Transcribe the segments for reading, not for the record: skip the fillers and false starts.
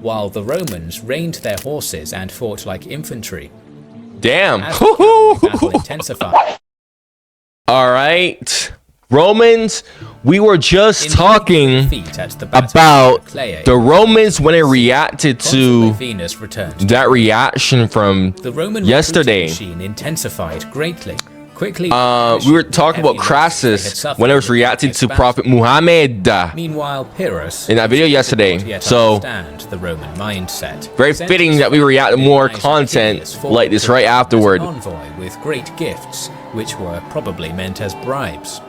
while the Romans reined their horses and fought like infantry. Damn. As the cavalry battle intensified, Alright. Romans, we were just in talking defeat at the Battle of about Heraclea, the Romans when it reacted Consul to Laevinus returned. that reaction from The Roman yesterday. recruiting machine intensified greatly. Quickly, we were talking about Crassus when it was reacting to Prophet Muhammad Meanwhile, Pyrrhus in that video yesterday. did not yet So understand the Roman mindset. very fitting that we react to more content like this right afterward. Envoy with great gifts, which were probably meant as bribes.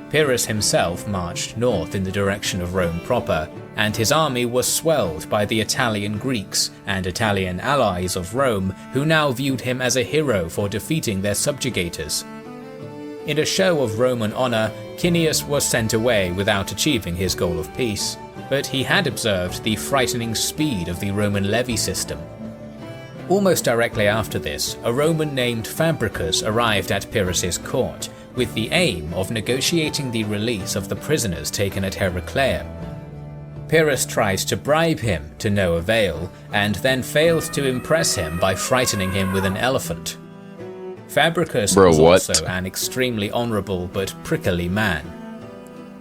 Pyrrhus himself marched north in the direction of Rome proper, and his army was swelled by the Italian Greeks and Italian allies of Rome, who now viewed him as a hero for defeating their subjugators. In a show of Roman honor, Cineas was sent away without achieving his goal of peace, but he had observed the frightening speed of the Roman levy system. Almost directly after this, a Roman named Fabricus arrived at Pyrrhus's court, with the aim of negotiating the release of the prisoners taken at Heraclea. Pyrrhus tried to bribe him to no avail, and then failed to impress him by frightening him with an elephant. Fabricus was also an extremely honourable but prickly man.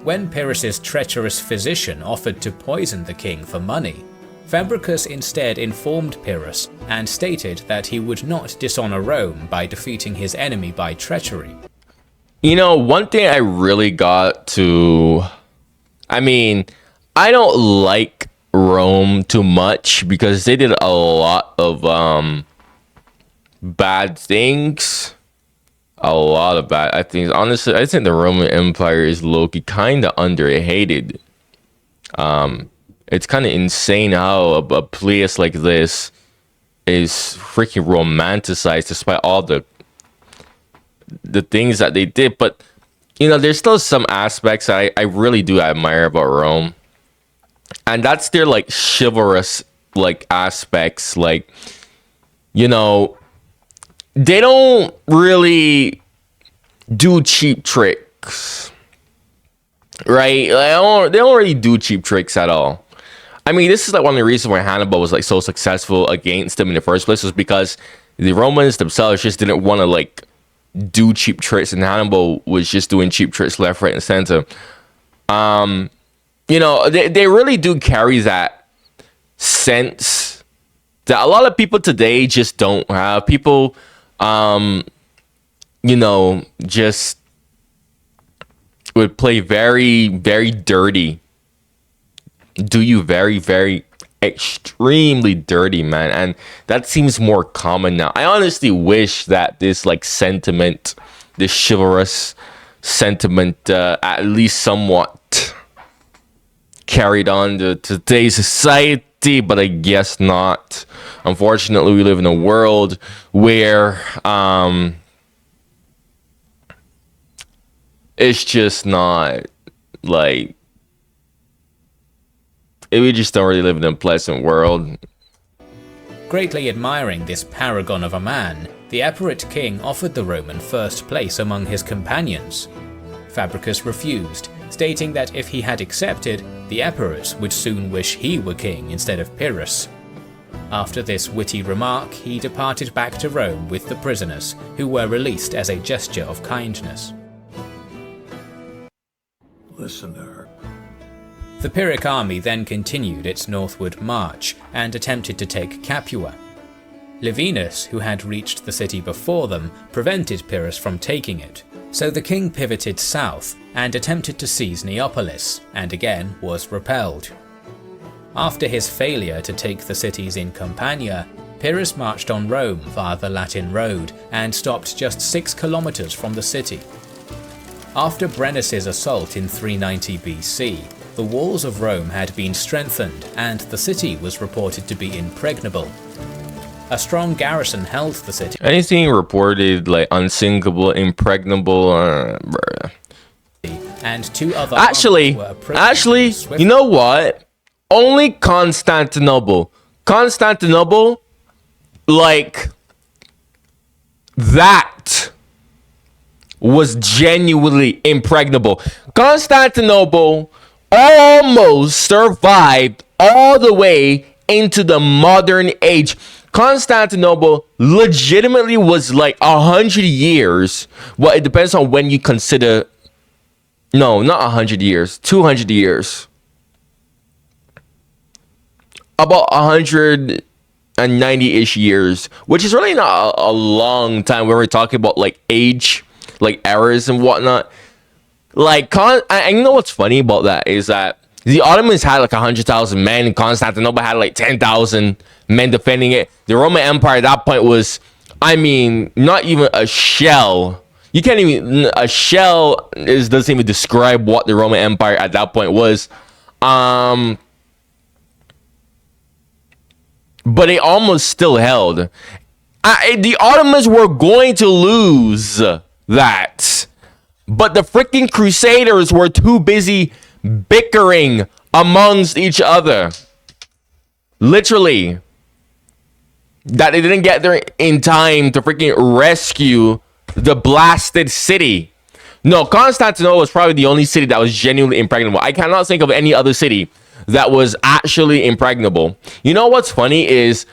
When Pyrrhus's treacherous physician offered to poison the king for money, Fabricus instead informed Pyrrhus and stated that he would not dishonour Rome by defeating his enemy by treachery. You know, one thing I really got to, I mean, I don't like Rome too much because they did a lot of bad things. A lot of bad things. Honestly, I think the Roman Empire is low-key kind of underhated. It's kind of insane how a place like this is freaking romanticized despite all the things that they did. But you know, there's still some aspects I really do admire about Rome, and that's their like chivalrous like aspects. Like, you know, they don't really do cheap tricks, right? Like, they don't really do cheap tricks at all. I mean, this is like one of the reasons why Hannibal was like so successful against them in the first place, was because the Romans themselves just didn't want to like do cheap tricks, and Hannibal was just doing cheap tricks left, right, and center. You know, they really do carry that sense that a lot of people today just don't have. People, you know, just would play very, very dirty. Do you very, very extremely dirty, man, and that seems more common now. I honestly wish that this like sentiment, this chivalrous sentiment, at least somewhat carried on to today's society, but I guess not. Unfortunately, we live in a world where it's just not like, we just don't really live in a pleasant world. Greatly admiring this paragon of a man, the Epirot king offered the Roman first place among his companions. Fabricus refused, stating that if he had accepted, the Epirots would soon wish he were king instead of Pyrrhus. After this witty remark, he departed back to Rome with the prisoners, who were released as a gesture of kindness. Listen to her. The Pyrrhic army then continued its northward march and attempted to take Capua. Laevinus, who had reached the city before them, prevented Pyrrhus from taking it, so the king pivoted south and attempted to seize Neapolis, and again was repelled. After his failure to take the cities in Campania, Pyrrhus marched on Rome via the Latin Road and stopped just 6 kilometers from the city. After Brennus's assault in 390 BC, the walls of Rome had been strengthened and the city was reported to be impregnable. A strong garrison held the city. Anything reported like unsinkable, impregnable, And 2 other Actually, you know what? Only Constantinople, like that was genuinely impregnable. Constantinople almost survived all the way into the modern age. Constantinople legitimately was like 100 years. Well, it depends on when you consider. No, not 100 years. 200 years. About 190-ish years, which is really not a long time when we're talking about like age, like eras and whatnot. Like, and you know what's funny about that is that the Ottomans had like 100,000 men, and Constantinople had like 10,000 men defending it. The Roman Empire at that point was, I mean, not even a shell. You can't even, a shell doesn't even describe what the Roman Empire at that point was. But they almost still held. The Ottomans were going to lose that. But the freaking Crusaders were too busy bickering amongst each other. Literally. That they didn't get there in time to freaking rescue the blasted city. No, Constantinople was probably the only city that was genuinely impregnable. I cannot think of any other city that was actually impregnable. You know what's funny is,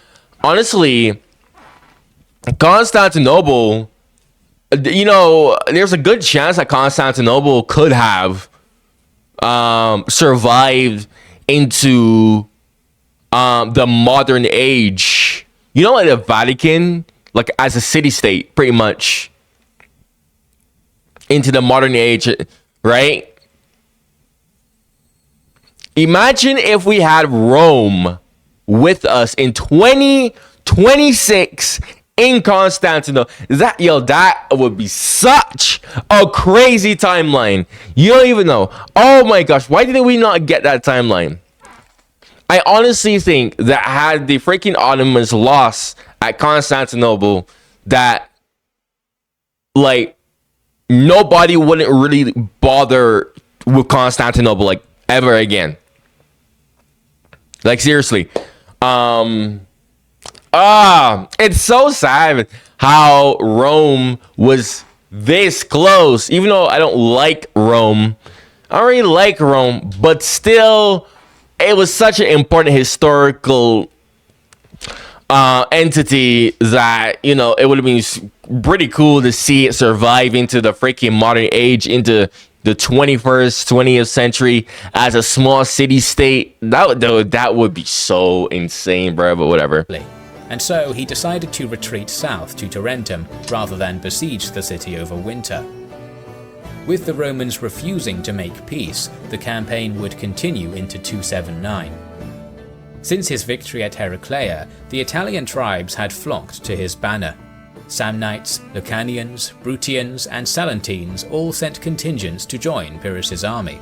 honestly, Constantinople, you know, there's a good chance that Constantinople could have survived into the modern age. You know, like the Vatican, like as a city-state, pretty much, into the modern age, right? Imagine if we had Rome with us in 2026 in Constantinople. That would be such a crazy timeline. You don't even know. Oh my gosh, why did we not get that timeline? I honestly think that had the freaking Ottomans lost at Constantinople, that like nobody wouldn't really bother with Constantinople like ever again. Like seriously. It's so sad how Rome was this close. Even though I don't like Rome. I don't really like Rome, but still it was such an important historical entity that, you know, it would have been pretty cool to see it survive into the freaking modern age, into the 20th century as a small city state. That would be so insane, bro, but whatever. And so he decided to retreat south to Tarentum rather than besiege the city over winter. With the Romans refusing to make peace, the campaign would continue into 279. Since his victory at Heraclea, the Italian tribes had flocked to his banner. Samnites, Lucanians, Bruttians, and Salentines all sent contingents to join Pyrrhus's army.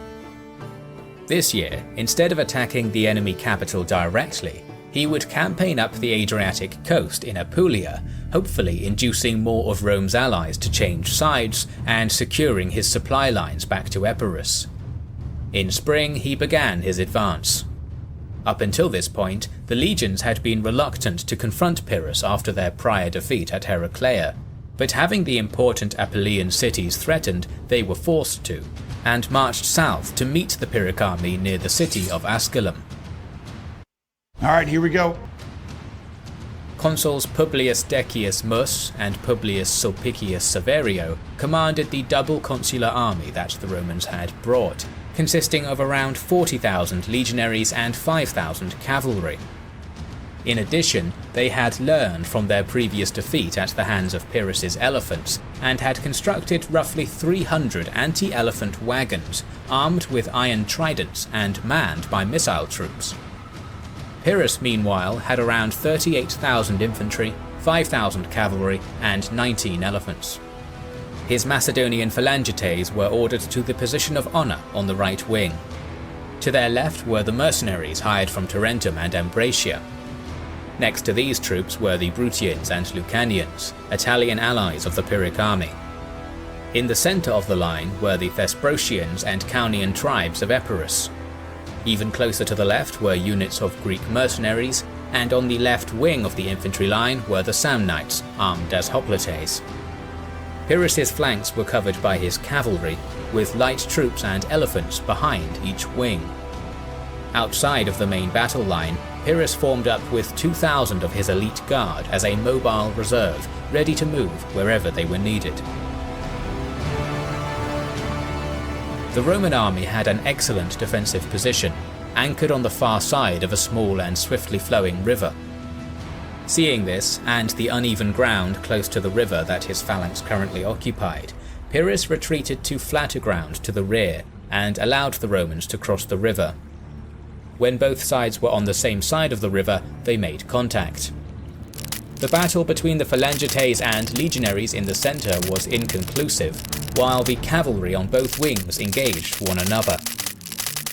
This year, instead of attacking the enemy capital directly, he would campaign up the Adriatic coast in Apulia, hopefully inducing more of Rome's allies to change sides and securing his supply lines back to Epirus. In spring, he began his advance. Up until this point, the legions had been reluctant to confront Pyrrhus after their prior defeat at Heraclea, but having the important Apulian cities threatened, they were forced to, and marched south to meet the Pyrrhic army near the city of Asculum. Alright, here we go. Consuls Publius Decius Mus and Publius Sulpicius Severio commanded the double consular army that the Romans had brought, consisting of around 40,000 legionaries and 5,000 cavalry. In addition, they had learned from their previous defeat at the hands of Pyrrhus's elephants and had constructed roughly 300 anti-elephant wagons armed with iron tridents and manned by missile troops. Pyrrhus, meanwhile, had around 38,000 infantry, 5,000 cavalry, and 19 elephants. His Macedonian phalangites were ordered to the position of honour on the right wing. To their left were the mercenaries hired from Tarentum and Ambracia. Next to these troops were the Bruttians and Lucanians, Italian allies of the Pyrrhic army. In the centre of the line were the Thesprotians and Caunian tribes of Epirus. Even closer to the left were units of Greek mercenaries, and on the left wing of the infantry line were the Samnites, armed as hoplites. Pyrrhus's flanks were covered by his cavalry, with light troops and elephants behind each wing. Outside of the main battle line, Pyrrhus formed up with 2,000 of his elite guard as a mobile reserve, ready to move wherever they were needed. The Roman army had an excellent defensive position, anchored on the far side of a small and swiftly flowing river. Seeing this, and the uneven ground close to the river that his phalanx currently occupied, Pyrrhus retreated to flatter ground to the rear and allowed the Romans to cross the river. When both sides were on the same side of the river, they made contact. The battle between the phalangites and legionaries in the centre was inconclusive, while the cavalry on both wings engaged one another.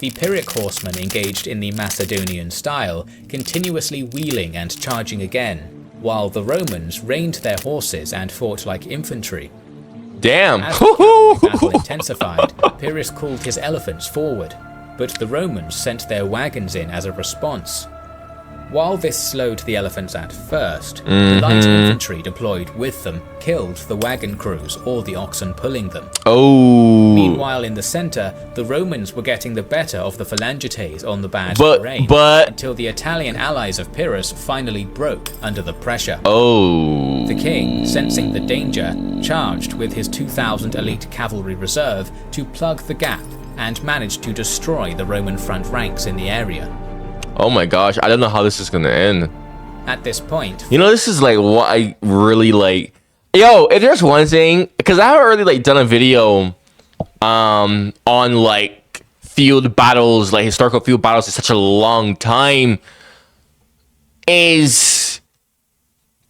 The Pyrrhic horsemen engaged in the Macedonian style, continuously wheeling and charging again, while the Romans reined their horses and fought like infantry. Damn! As the cavalry battle intensified, Pyrrhus called his elephants forward, but the Romans sent their wagons in as a response. While this slowed the elephants at first, the light infantry deployed with them killed the wagon crews or the oxen pulling them. Oh. Meanwhile, in the center, the Romans were getting the better of the phalangites on the bad terrain until the Italian allies of Pyrrhus finally broke under the pressure. Oh. The king, sensing the danger, charged with his 2,000 elite cavalry reserve to plug the gap and managed to destroy the Roman front ranks in the area. Oh my gosh, I don't know how this is gonna end. At this point, you know, this is like what I really like. Yo, if there's one thing, because I haven't really like done a video on like field battles, like historical field battles in such a long time, is,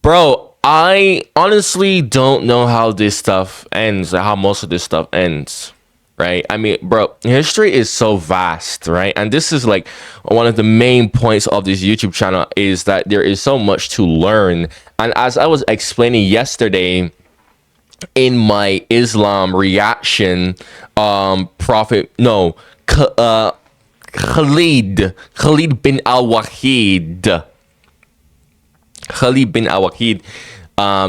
bro, I honestly don't know how this stuff ends, how most of this stuff ends. Right? I mean, bro, history is so vast, right? And this is like one of the main points of this YouTube channel, is that there is so much to learn. And as I was explaining yesterday in my Islam reaction, Khalid bin al-Wahid,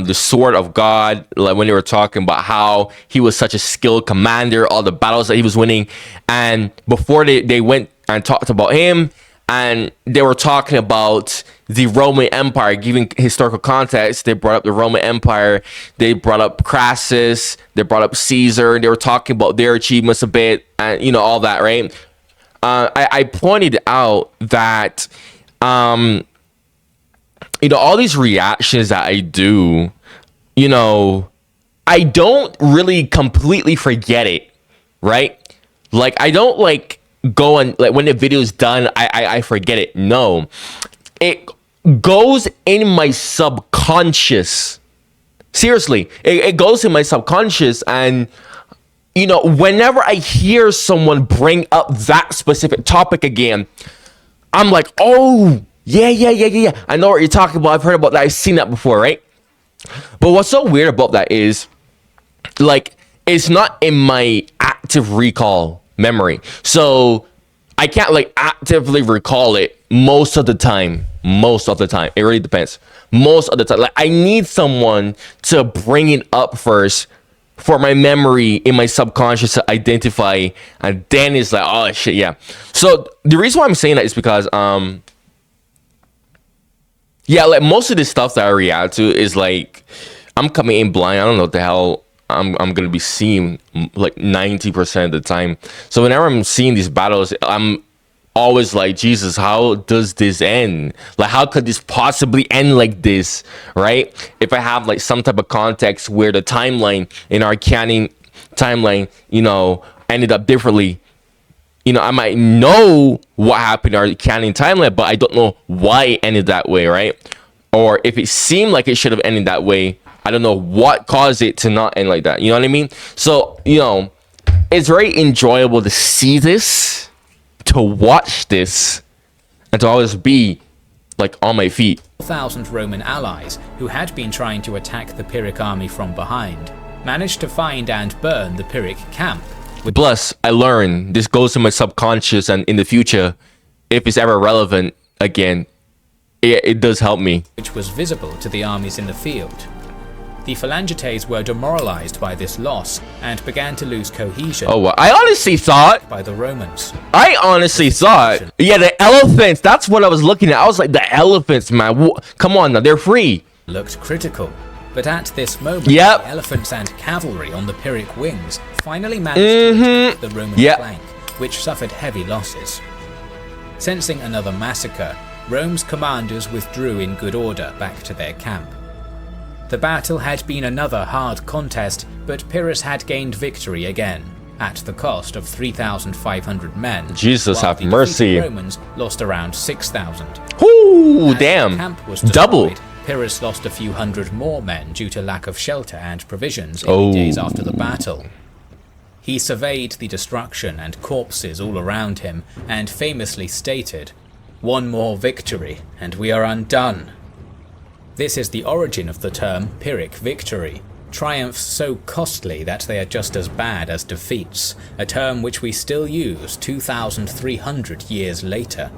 the sword of God, like when they were talking about how he was such a skilled commander, all the battles that he was winning. And before they went and talked about him, and they were talking about the Roman Empire, giving historical context, they brought up the Roman Empire, they brought up Crassus, they brought up Caesar, they were talking about their achievements a bit, and you know, all that, right? I pointed out that you know, all these reactions that I do, you know, I don't really completely forget it, right? Like, I don't like go and like when the video is done, I forget it. No, it goes in my subconscious. Seriously, it goes in my subconscious, and you know, whenever I hear someone bring up that specific topic again, I'm like, oh. Yeah. I know what you're talking about. I've heard about that. I've seen that before, right? But what's so weird about that is, like, it's not in my active recall memory. So I can't, like, actively recall it most of the time. It really depends. Most of the time. Like, I need someone to bring it up first for my memory in my subconscious to identify. And then it's like, oh, shit, yeah. So the reason why I'm saying that is because, yeah, like most of this stuff that I react to is like, I'm coming in blind. I don't know what the hell I'm gonna be seeing like 90% of the time. So whenever I'm seeing these battles, I'm always like, Jesus, how does this end? Like, how could this possibly end like this, right? If I have like some type of context where the timeline in our canon timeline, you know, ended up differently. You know, I might know what happened in our canon timeline, but I don't know why it ended that way, right? Or if it seemed like it should have ended that way, I don't know what caused it to not end like that. You know what I mean? So, you know, it's very enjoyable to see this, to watch this, and to always be, like, on my feet. 1,000 Roman allies, who had been trying to attack the Pyrrhic army from behind, managed to find and burn the Pyrrhic camp. Plus, I learned this goes to my subconscious, and in the future, if it's ever relevant again, it does help me. Which was visible to the armies in the field. The Phalangites were demoralized by this loss and began to lose cohesion. Oh, well, I honestly thought by the Romans. Yeah, the elephants. That's what I was looking at. I was like, the elephants, man. Come on now, they're free. Looked critical, but at this moment, yep. the elephants and cavalry on the Pyrrhic wings finally managed to attack the Roman flank, which suffered heavy losses. Sensing another massacre, Rome's commanders withdrew in good order back to their camp. The battle had been another hard contest, but Pyrrhus had gained victory again, at the cost of 3,500 men. Jesus have mercy. The Romans lost around 6,000. Ooh, damn. The camp was destroyed, double. Pyrrhus lost a few hundred more men due to lack of shelter and provisions in the days after the battle. He surveyed the destruction and corpses all around him and famously stated, "One more victory and we are undone." This is the origin of the term Pyrrhic victory, triumphs so costly that they are just as bad as defeats, a term which we still use 2,300 years later.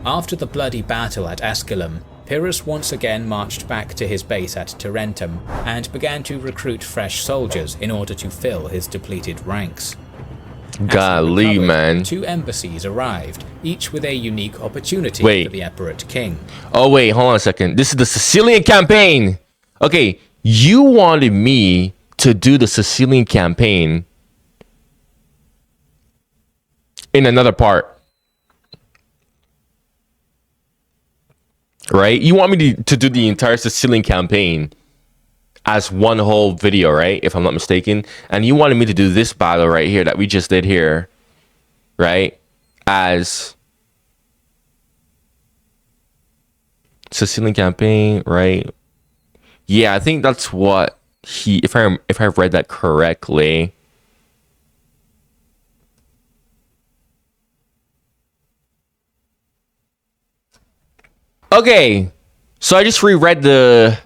After the bloody battle at Asculum, Pyrrhus once again marched back to his base at Tarentum and began to recruit fresh soldiers in order to fill his depleted ranks. Golly, man. 2 embassies arrived, each with a unique opportunity for the Epirot king. Oh wait, hold on a second. This is the Sicilian campaign. Okay, you wanted me to do the Sicilian campaign in another part, right? You want me to do the entire Sicilian campaign as one whole video, right? If I'm not mistaken. And you wanted me to do this battle right here that we just did here, right? As Sicilian campaign, right? Yeah, I think that's what if I read that correctly. Okay, so I just reread the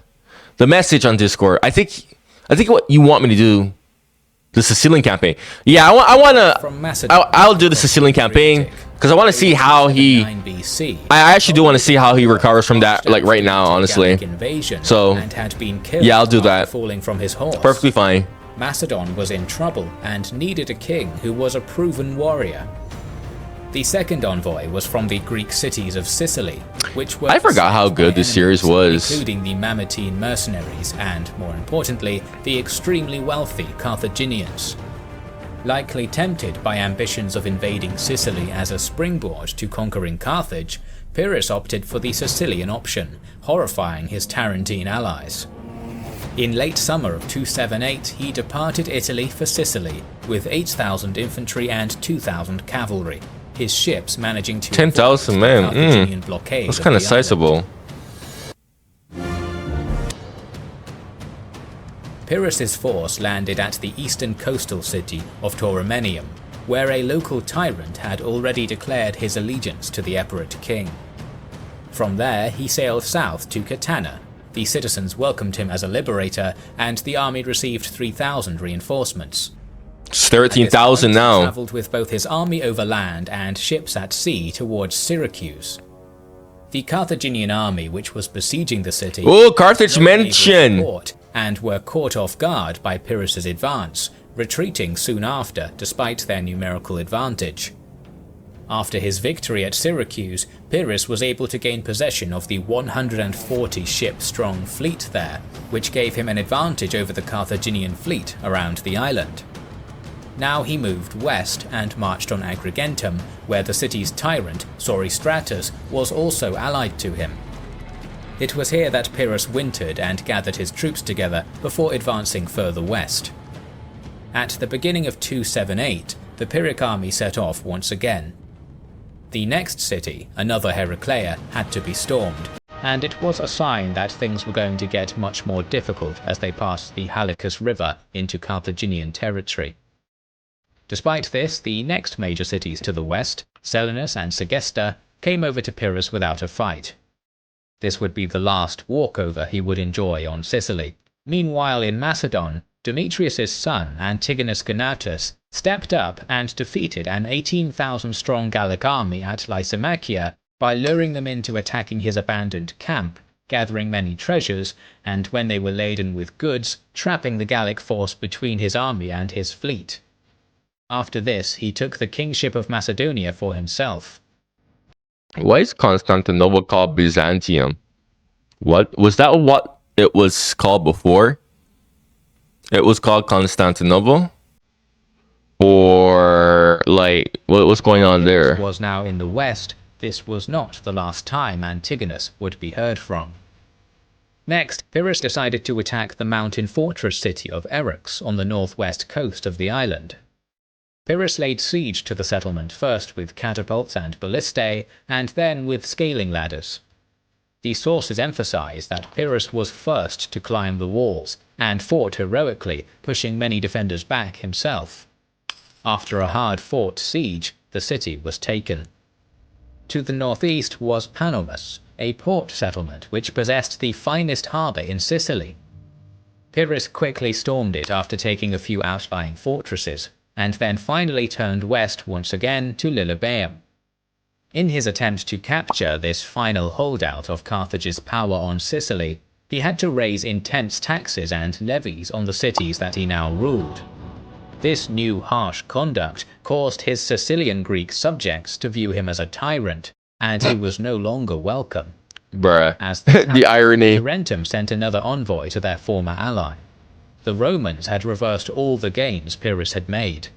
message on Discord. I think what you want me to do, the Sicilian campaign. Yeah, I want to. I'll do the Sicilian campaign because I want to see how he. I actually do want to see how he recovers from that, like right now, honestly. So yeah, I'll do that. Falling from his horse. Perfectly fine. Macedon was in trouble and needed a king who was a proven warrior. The second envoy was from the Greek cities of Sicily, which were I forgot how good this series was, including the Mamertine mercenaries and, more importantly, the extremely wealthy Carthaginians. Likely tempted by ambitions of invading Sicily as a springboard to conquering Carthage, Pyrrhus opted for the Sicilian option, horrifying his Tarentine allies. In late summer of 278, he departed Italy for Sicily with 8,000 infantry and 2,000 cavalry. His ships managing to 10,000 men. Blockade that's kind of sizable. Pyrrhus's force landed at the eastern coastal city of Tauromenium, where a local tyrant had already declared his allegiance to the Epirot king. From there, he sailed south to Catana. The citizens welcomed him as a liberator, and the army received 3,000 reinforcements. It's 13,000 now. He traveled with both his army over land and ships at sea towards Syracuse. The Carthaginian army, which was besieging the city, Carthage mentioned, and were caught off guard by Pyrrhus's advance, retreating soon after despite their numerical advantage. After his victory at Syracuse, Pyrrhus was able to gain possession of the 140-ship-strong fleet there, which gave him an advantage over the Carthaginian fleet around the island. Now he moved west and marched on Agrigentum, where the city's tyrant, Soristratus, was also allied to him. It was here that Pyrrhus wintered and gathered his troops together before advancing further west. At the beginning of 278, the Pyrrhic army set off once again. The next city, another Heraclea, had to be stormed, and it was a sign that things were going to get much more difficult as they passed the Halicus River into Carthaginian territory. Despite this, the next major cities to the west, Selinus and Segesta, came over to Pyrrhus without a fight. This would be the last walkover he would enjoy on Sicily. Meanwhile in Macedon, Demetrius' son, Antigonus Gonatus, stepped up and defeated an 18,000-strong Gallic army at Lysimachia by luring them into attacking his abandoned camp, gathering many treasures, and when they were laden with goods, trapping the Gallic force between his army and his fleet. After this, he took the kingship of Macedonia for himself. Why is Constantinople called Byzantium? What was that? What it was called before? It was called Constantinople, or like what's going on there? It was now in the west. This was not the last time Antigonus would be heard from. Next, Pyrrhus decided to attack the mountain fortress city of Eryx on the northwest coast of the island. Pyrrhus laid siege to the settlement first with catapults and ballistae, and then with scaling ladders. These sources emphasize that Pyrrhus was first to climb the walls, and fought heroically, pushing many defenders back himself. After a hard-fought siege, the city was taken. To the northeast was Panomus, a port settlement which possessed the finest harbour in Sicily. Pyrrhus quickly stormed it after taking a few outlying fortresses, and then finally turned west once again to Lilybaeum. In his attempt to capture this final holdout of Carthage's power on Sicily, he had to raise intense taxes and levies on the cities that he now ruled. This new harsh conduct caused his Sicilian Greek subjects to view him as a tyrant, and he was no longer welcome. Bruh. As The irony. Tarentum sent another envoy to their former ally. The Romans had reversed all the gains Pyrrhus had made.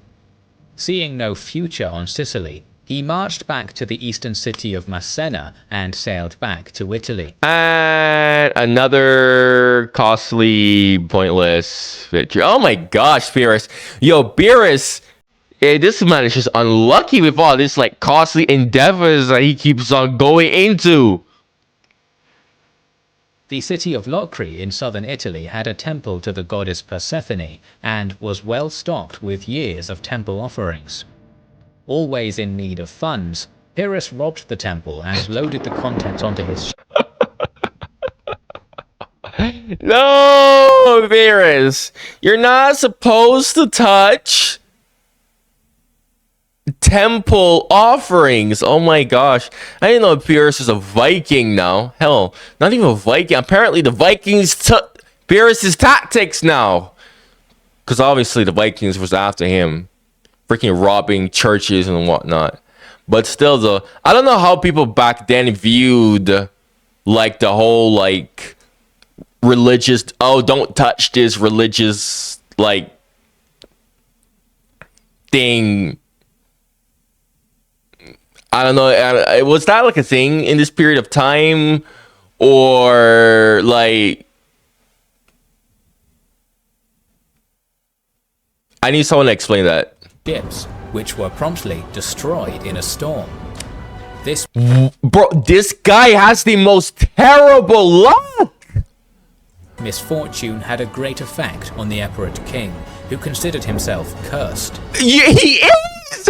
Seeing no future on Sicily, he marched back to the eastern city of Masena and sailed back to Italy. And another costly, pointless victory. Oh my gosh, Pyrrhus. Yo, Pyrrhus. Yeah, this man is just unlucky with all this like costly endeavors that he keeps on going into. The city of Locri in southern Italy had a temple to the goddess Persephone and was well stocked with years of temple offerings. Always in need of funds, Pyrrhus robbed the temple and loaded the contents onto his No, Pyrrhus. You're not supposed to touch temple offerings. Oh my gosh. I didn't know Pyrrhus is a Viking now. Hell, not even a Viking. Apparently the Vikings took Pyrrhus's tactics now. Because obviously the Vikings was after him. Freaking robbing churches and whatnot. But still though, I don't know how people back then viewed like the whole like religious, oh don't touch this religious like thing. I don't know. Was that like a thing in this period of time, or like I need someone to explain that. ships, which were promptly destroyed in a storm. This This guy has the most terrible luck. misfortune had a great effect on the Epirot king, who considered himself cursed. Yeah, he is.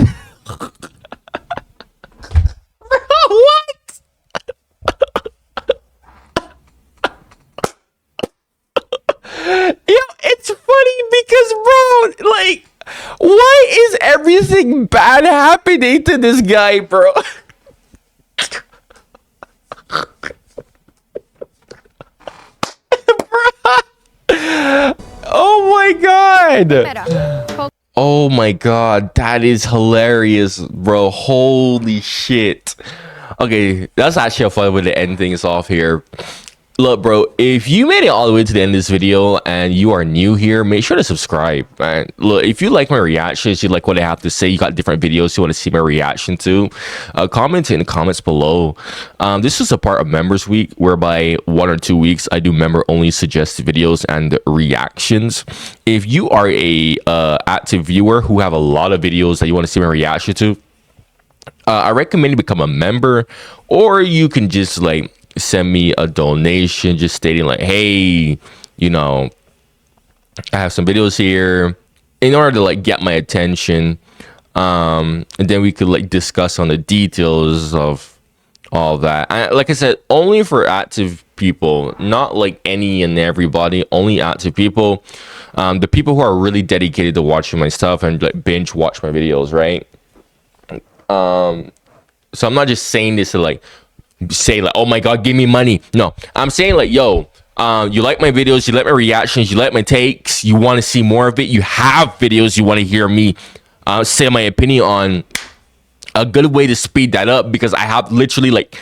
What? Yo, it's funny because, bro, like, why is everything bad happening to this guy, bro? Oh my god. Oh my god, that is hilarious, bro. Holy shit. Okay, that's actually a fun way to end things off here. Look, bro, if you made it all the way to the end of this video and you are new here, make sure to subscribe. And look, if you like my reactions, you like what I have to say, you got different videos you want to see my reaction to, comment in the comments below. This is a part of Members Week, whereby 1 or 2 weeks I do member-only suggested videos and reactions. If you are a active viewer who have a lot of videos that you want to see my reaction to, I recommend you become a member, or you can just like send me a donation just stating like, hey, you know, I have some videos here, in order to like get my attention, and then we could like discuss on the details of all that. Like I said, only for active people, not like any and everybody, only active people, the people who are really dedicated to watching my stuff and like binge watch my videos, right? So I'm not just saying this to like say like, oh my god, give me money. No, I'm saying like, yo, you like my videos, you like my reactions, you like my takes, you want to see more of it, you have videos you want to hear me say my opinion on. A good way to speed that up, because I have literally like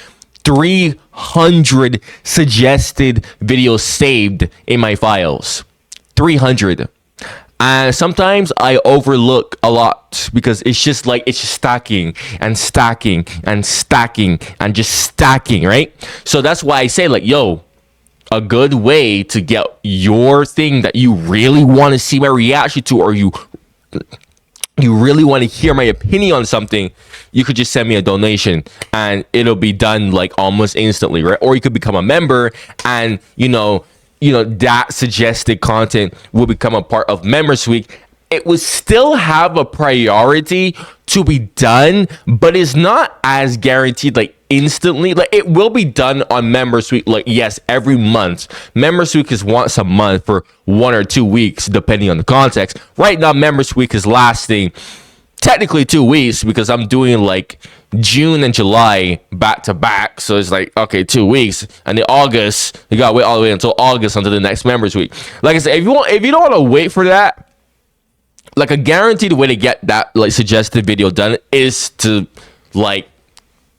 300 suggested videos saved in my files. 300. And sometimes I overlook a lot because it's just stacking and stacking and stacking and just stacking, right? So that's why I say like, yo, a good way to get your thing that you really want to see my reaction to, or you really want to hear my opinion on something, you could just send me a donation and it'll be done like almost instantly, right? Or you could become a member, and that suggested content will become a part of Members Week. It will still have a priority to be done, but it's not as guaranteed like instantly. Like, it will be done on Members Week, like, yes, every month. Members Week is once a month for 1 or 2 weeks, depending on the context. Right now, Members Week is lasting technically 2 weeks, because I'm doing like June and July back to back. So it's like, okay, 2 weeks. And then August, you gotta wait all the way until August until the next Members Week. Like I said, if you don't want to wait for that, like, a guaranteed way to get that like suggested video done is to like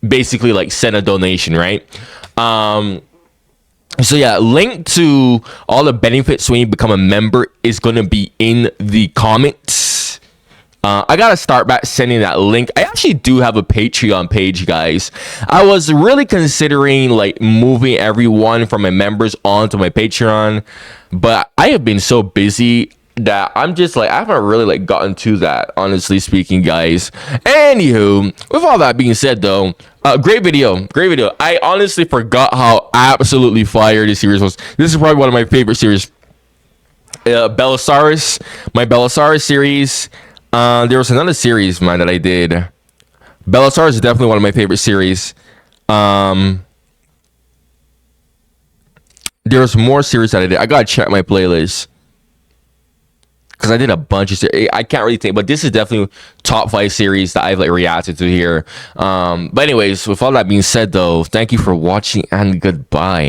basically like send a donation, right? So yeah, link to all the benefits when you become a member is gonna be in the comments. I gotta start back sending that link. I actually do have a Patreon page, guys. I was really considering like moving everyone from my members onto my Patreon, but I have been so busy that I'm just like, I haven't really like gotten to that, honestly speaking, guys. Anywho, with all that being said though, great video. I honestly forgot how absolutely fire this series was. This is probably one of my favorite series. Belisarius, my Belisarius series. There was another series, man, that I did. Belisarius is definitely one of my favorite series. There was more series that I did. I gotta check my playlist, because I did a bunch of series. I can't really think, but this is definitely top 5 series that I've like reacted to here. But anyways, with all that being said though, thank you for watching and goodbye.